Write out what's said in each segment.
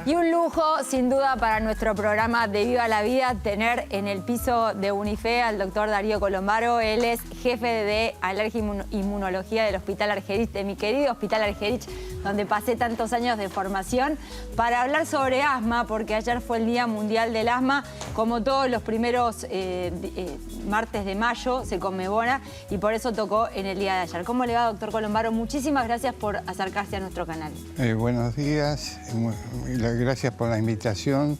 Y un lujo, sin duda, para nuestro programa de Viva la Vida, tener en el piso de Unife al doctor Darío Colombaro. Él es jefe de alergia e inmunología del Hospital Argerich, de mi querido Hospital Argerich, donde pasé tantos años de formación, para hablar sobre asma, porque ayer fue el Día Mundial del Asma. Como todos los primeros martes de mayo se conmemora y por eso tocó en el día de ayer. ¿Cómo le va, doctor Colombaro? Muchísimas gracias por acercarse a nuestro canal. Buenos días, gracias por la invitación.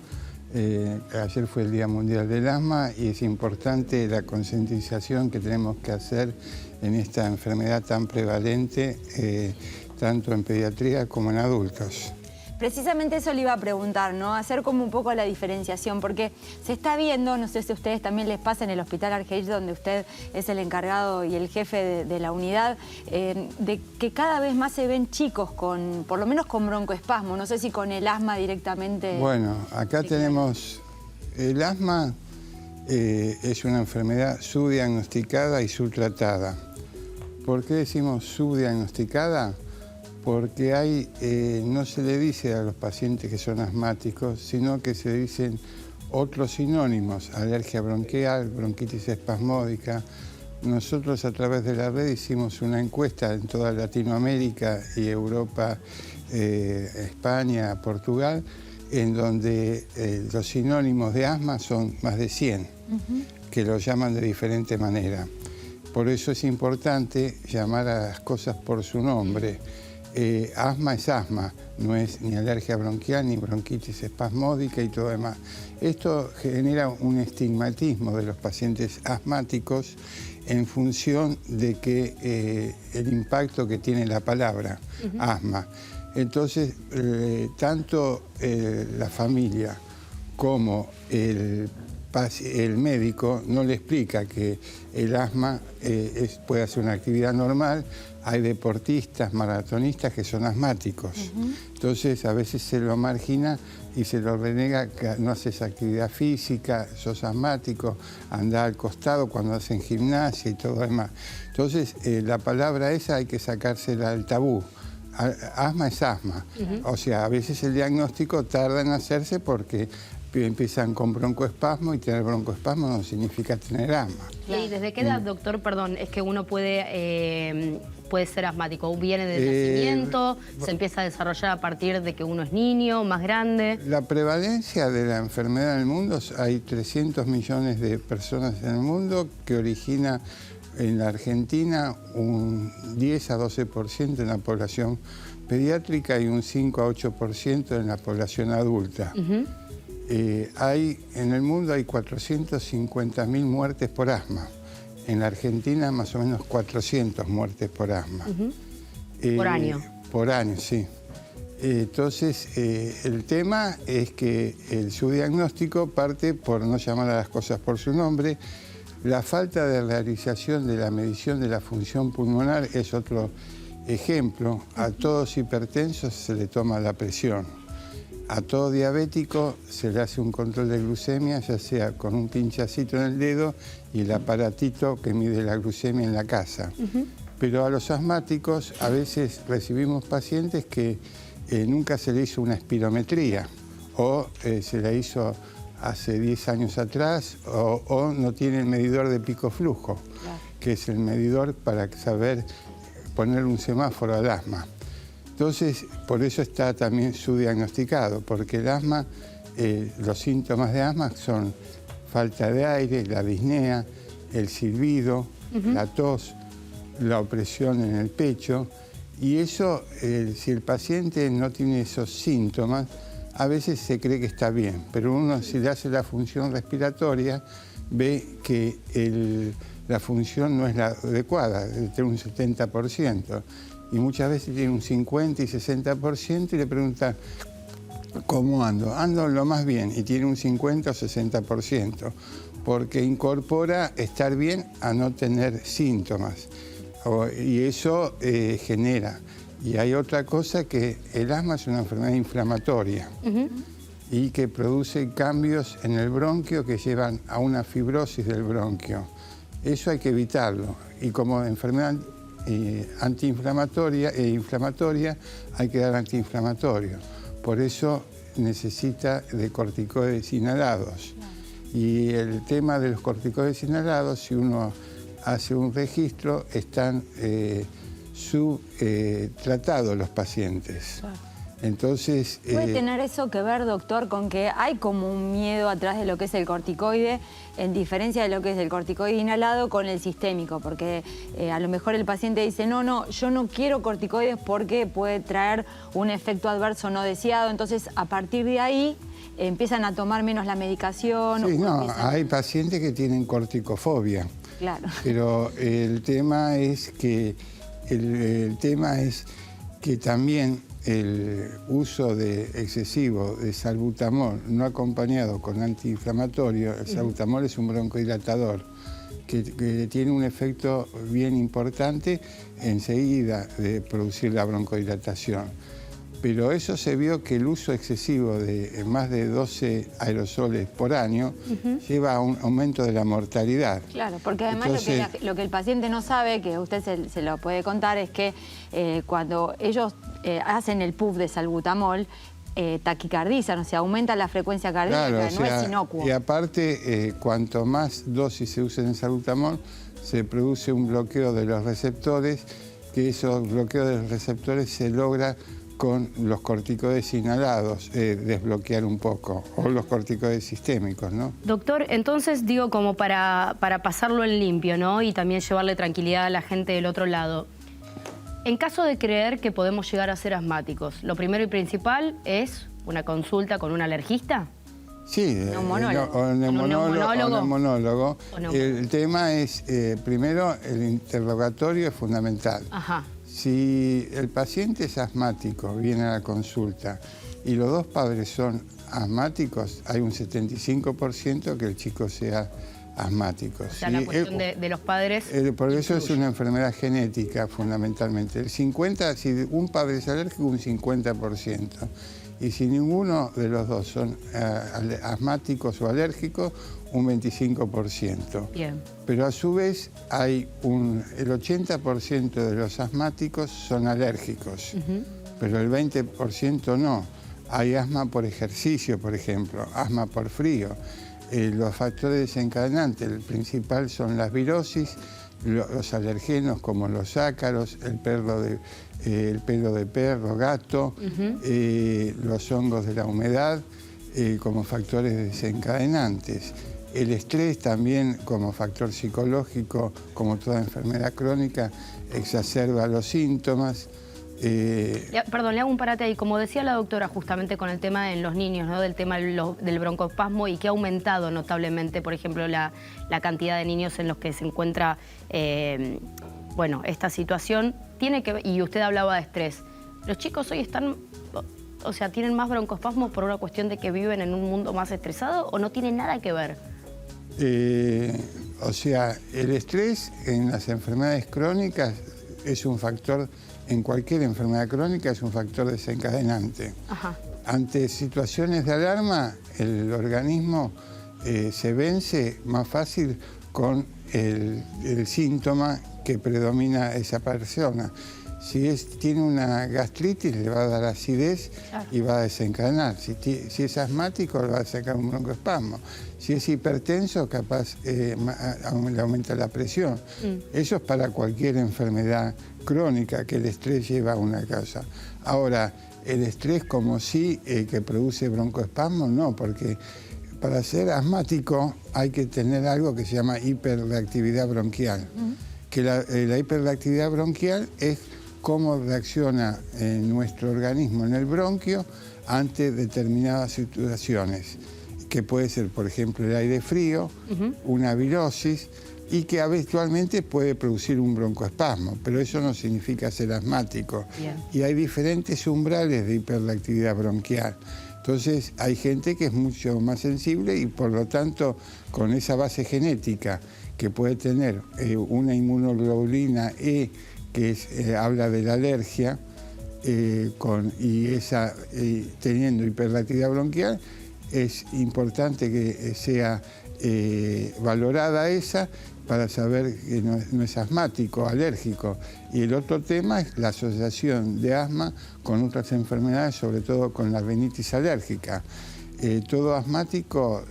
Ayer fue el Día Mundial del Asma y es importante la concientización que tenemos que hacer en esta enfermedad tan prevalente, tanto en pediatría como en adultos. Precisamente eso le iba a preguntar, ¿no? Hacer como un poco la diferenciación, porque se está viendo, no sé si a ustedes también les pasa en el Hospital Argerich, donde usted es el encargado y el jefe de la unidad, de que cada vez más se ven chicos con, por lo menos con broncoespasmo, no sé si con el asma directamente. Bueno, acá tenemos el asma, es una enfermedad subdiagnosticada y subtratada. ¿Por qué decimos subdiagnosticada? Porque no se le dice a los pacientes que son asmáticos, sino que se dicen otros sinónimos: alergia bronquial, bronquitis espasmódica. Nosotros a través de la red hicimos una encuesta en toda Latinoamérica y Europa, España, Portugal, en donde los sinónimos de asma son más de 100, que lo llaman de diferente manera. Por eso es importante llamar a las cosas por su nombre. Asma es asma, no es ni alergia bronquial ni bronquitis espasmódica y todo demás. Esto genera un estigmatismo de los pacientes asmáticos en función de que el impacto que tiene la palabra asma. Entonces, tanto la familia como el médico no le explica que el asma puede hacer una actividad normal. Hay deportistas, maratonistas que son asmáticos. Entonces a veces se lo margina y se lo renega que no haces actividad física, sos asmático, andá al costado cuando hacen gimnasia y todo demás. Entonces la palabra esa hay que sacársela del tabú. Asma es asma. O sea, a veces el diagnóstico tarda en hacerse porque empiezan con broncoespasmo y tener broncoespasmo no significa tener asma. ¿Y desde qué edad, doctor, perdón, es que uno puede ser asmático? ¿Viene de nacimiento? ¿Se empieza a desarrollar a partir de que uno es niño, más grande? La prevalencia de la enfermedad en el mundo, hay 300 millones de personas en el mundo, que origina en la Argentina un 10 a 12% en la población pediátrica y un 5 a 8% en la población adulta. En el mundo hay 450.000 muertes por asma. En la Argentina más o menos 400 muertes por asma. ¿Por año? Por año, sí. Entonces, el tema es que el subdiagnóstico parte por no llamar a las cosas por su nombre. La falta de realización de la medición de la función pulmonar es otro ejemplo. A todos hipertensos se le toma la presión. A todo diabético se le hace un control de glucemia, ya sea con un pinchacito en el dedo y el aparatito que mide la glucemia en la casa. Pero a los asmáticos a veces recibimos pacientes que nunca se le hizo una espirometría o se la hizo hace 10 años atrás o no tiene el medidor de pico flujo, que es el medidor para saber poner un semáforo al asma. Entonces, por eso está también subdiagnosticado, porque el asma, los síntomas de asma son falta de aire, la disnea, el silbido, la tos, la opresión en el pecho. Y eso, si el paciente no tiene esos síntomas, a veces se cree que está bien, pero uno, si le hace la función respiratoria, ve que la función no es la adecuada, tiene un 70%. Y muchas veces tiene un 50 y 60% y le pregunta, ¿cómo ando? Ando lo más bien, y tiene un 50 o 60%, porque incorpora estar bien a no tener síntomas. Y eso genera. Y hay otra cosa, que el asma es una enfermedad inflamatoria y que produce cambios en el bronquio que llevan a una fibrosis del bronquio. Eso hay que evitarlo. Y como enfermedad antiinflamatoria e inflamatoria, hay que dar antiinflamatorio. Por eso necesita de corticoides inhalados. Y el tema de los corticoides inhalados, si uno hace un registro, están subtratados los pacientes. Entonces, ¿puede tener eso que ver, doctor, con que hay como un miedo atrás de lo que es el corticoide, en diferencia de lo que es el corticoide inhalado con el sistémico? Porque a lo mejor el paciente dice, no, yo no quiero corticoides porque puede traer un efecto adverso no deseado. Entonces, a partir de ahí, empiezan a tomar menos la medicación. Sí, hay pacientes que tienen corticofobia. Claro. Pero el tema es que, también el uso excesivo de salbutamol no acompañado con antiinflamatorio, el salbutamol es un broncodilatador que tiene un efecto bien importante enseguida de producir la broncodilatación. Pero eso se vio que el uso excesivo de más de 12 aerosoles por año lleva a un aumento de la mortalidad. Claro, porque además entonces, lo que el paciente no sabe, que usted se lo puede contar, es que cuando ellos hacen el puff de salbutamol, taquicardizan, o sea, aumenta la frecuencia cardíaca, claro, no es inocuo. Y aparte, cuanto más dosis se usa en salbutamol, se produce un bloqueo de los receptores, que esos bloqueos de los receptores se logra con los corticoides inhalados, desbloquear un poco, o los corticoides sistémicos, ¿no? Doctor, entonces digo como para pasarlo en limpio, ¿no? Y también llevarle tranquilidad a la gente del otro lado. En caso de creer que podemos llegar a ser asmáticos, lo primero y principal es una consulta con un alergista. Sí, neumonólogo. El tema es, primero, el interrogatorio es fundamental. Ajá. Si el paciente es asmático, viene a la consulta, y los dos padres son asmáticos, hay un 75% que el chico sea asmático. O sea, la cuestión de los padres... Por eso es una enfermedad genética, fundamentalmente. El 50%, si un padre es alérgico, un 50%. Y si ninguno de los dos son asmáticos o alérgicos, un 25%. Bien. Pero a su vez el 80% de los asmáticos son alérgicos, pero el 20% no. Hay asma por ejercicio, por ejemplo, asma por frío. Los factores desencadenantes, el principal son las virosis, los alergenos como los ácaros, el pelo de perro, gato, los hongos de la humedad como factores desencadenantes. El estrés también como factor psicológico, como toda enfermedad crónica, exacerba los síntomas. Perdón, le hago un parate ahí. Como decía la doctora justamente con el tema en los niños, ¿no? Del tema del broncoespasmo y que ha aumentado notablemente, por ejemplo, la cantidad de niños en los que se encuentra bueno, esta situación. Tiene que ver, y usted hablaba de estrés. Los chicos hoy están... O sea, ¿tienen más broncoespasmos por una cuestión de que viven en un mundo más estresado o no tiene nada que ver? O sea, el estrés en las enfermedades crónicas es un factor, en cualquier enfermedad crónica es un factor desencadenante. Ajá. Ante situaciones de alarma, el organismo se vence más fácil con el síntoma que predomina esa persona. Si tiene una gastritis, le va a dar acidez y va a desencadenar. Si es asmático, le va a sacar un broncoespasmo. Si es hipertenso, capaz le aumenta la presión. Eso es para cualquier enfermedad crónica que el estrés lleva a una causa. Ahora, el estrés como que produce broncoespasmo, no, porque para ser asmático hay que tener algo que se llama hiperreactividad bronquial. Que la hiperreactividad bronquial es cómo reacciona nuestro organismo en el bronquio ante determinadas situaciones, que puede ser, por ejemplo, el aire frío, una virosis, y que habitualmente puede producir un broncoespasmo, pero eso no significa ser asmático. Y hay diferentes umbrales de hiperreactividad bronquial. Entonces, hay gente que es mucho más sensible y, por lo tanto, con esa base genética que puede tener una inmunoglobulina E, que habla de la alergia, teniendo hiperreactividad bronquial, es importante que sea valorada esa para saber que no es asmático, alérgico. Y el otro tema es la asociación de asma con otras enfermedades, sobre todo con la rinitis alérgica. Todo asmático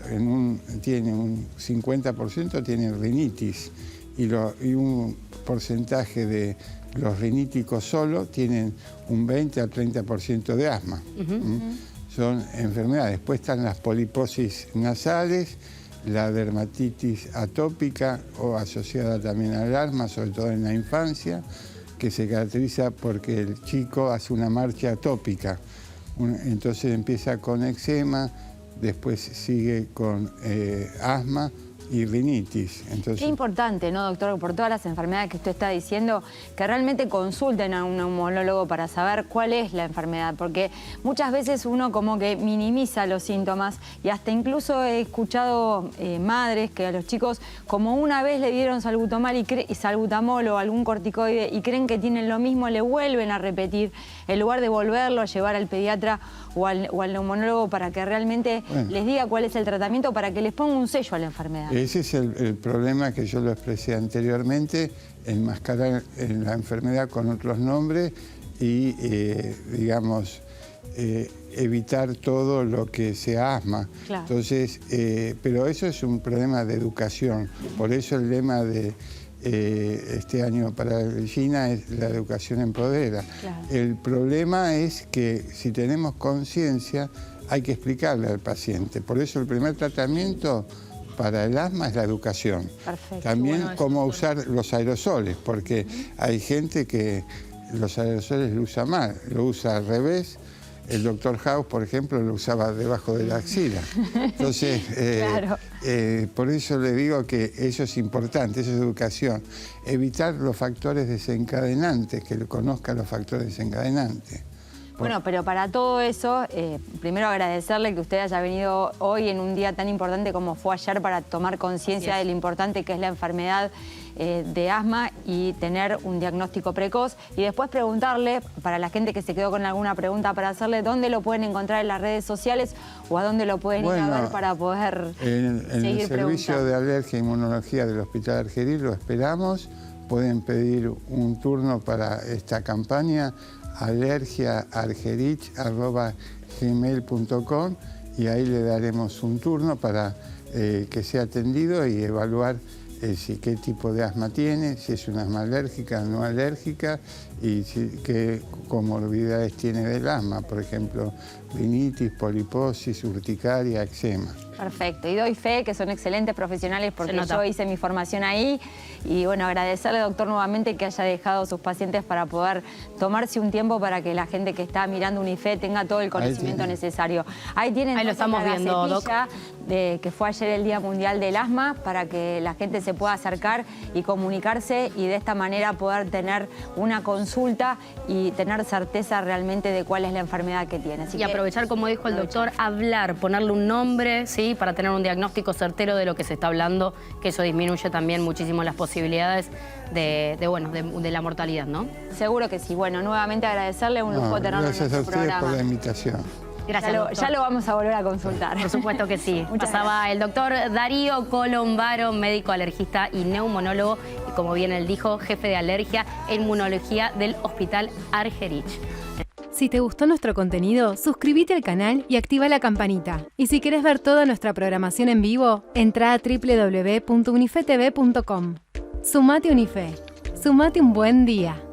tiene un 50% tiene rinitis y un porcentaje de los riníticos solo tienen un 20 al 30% de asma. Son enfermedades. Después están las poliposis nasales, la dermatitis atópica o asociada también al asma, sobre todo en la infancia, que se caracteriza porque el chico hace una marcha atópica. Entonces empieza con eczema, después sigue con asma y rinitis. Entonces... Qué importante, ¿no, doctor? Por todas las enfermedades que usted está diciendo, que realmente consulten a un neumólogo para saber cuál es la enfermedad, porque muchas veces uno como que minimiza los síntomas y hasta incluso he escuchado madres que a los chicos, como una vez le dieron salbutamol o algún corticoide y creen que tienen lo mismo, le vuelven a repetir, en lugar de volverlo a llevar al pediatra o al neumonólogo para que realmente les diga cuál es el tratamiento, para que les ponga un sello a la enfermedad. Ese es el problema que yo lo expresé anteriormente, enmascarar la enfermedad con otros nombres y, digamos, evitar todo lo que sea asma. Claro. Entonces, pero eso es un problema de educación. Por eso el lema de este año para Regina es la educación empodera. Claro. El problema es que si tenemos conciencia hay que explicarle al paciente. Por eso el primer tratamiento para el asma es la educación. Perfecto. También Bueno, cómo usar los aerosoles, porque hay gente que los aerosoles lo usa mal, lo usa al revés. El doctor House, por ejemplo, lo usaba debajo de la axila. Entonces, Claro. Por eso le digo que eso es importante, eso es educación. Evitar los factores desencadenantes, que conozca los factores desencadenantes. Bueno, pero para todo eso, primero agradecerle que usted haya venido hoy en un día tan importante como fue ayer para tomar conciencia de lo importante que es la enfermedad de asma y tener un diagnóstico precoz. Y después preguntarle, para la gente que se quedó con alguna pregunta para hacerle, ¿dónde lo pueden encontrar en las redes sociales o a dónde lo pueden ir a ver para poder en seguir el servicio de alergia e inmunología del Hospital Argerich lo esperamos. Pueden pedir un turno para esta campaña alergiaargerich@gmail.com y ahí le daremos un turno para que sea atendido y evaluar qué tipo de asma tiene, si es una asma alérgica o no alérgica y qué comorbilidades tiene del asma, por ejemplo, rinitis, poliposis, urticaria, eczema. Perfecto, y doy fe que son excelentes profesionales porque yo hice mi formación ahí y bueno, agradecerle, doctor, nuevamente que haya dejado a sus pacientes para poder tomarse un tiempo para que la gente que está mirando Unife tenga todo el conocimiento necesario. Ahí tienen, ahí lo estamos viendo, doc. Que fue ayer el Día Mundial del Asma, para que la gente se pueda acercar y comunicarse y de esta manera poder tener una consulta y tener certeza realmente de cuál es la enfermedad que tiene. Así y aprovechar, como dijo el doctor, hablar, ponerle un nombre, ¿sí? Para tener un diagnóstico certero de lo que se está hablando, que eso disminuye también muchísimo las posibilidades de la mortalidad, ¿no? Seguro que sí. Bueno, nuevamente agradecerle, un lujo tenerlo en nuestro programa. Gracias a ustedes por la invitación. Gracias, ya lo vamos a volver a consultar. Por supuesto que sí. Pasaba gracias. El doctor Darío Colombaro, médico alergista y neumonólogo, y como bien él dijo, jefe de alergia e inmunología del Hospital Argerich. Si te gustó nuestro contenido, suscríbete al canal y activa la campanita. Y si quieres ver toda nuestra programación en vivo, entra a www.unifetv.com. Sumate Unife. Sumate un buen día.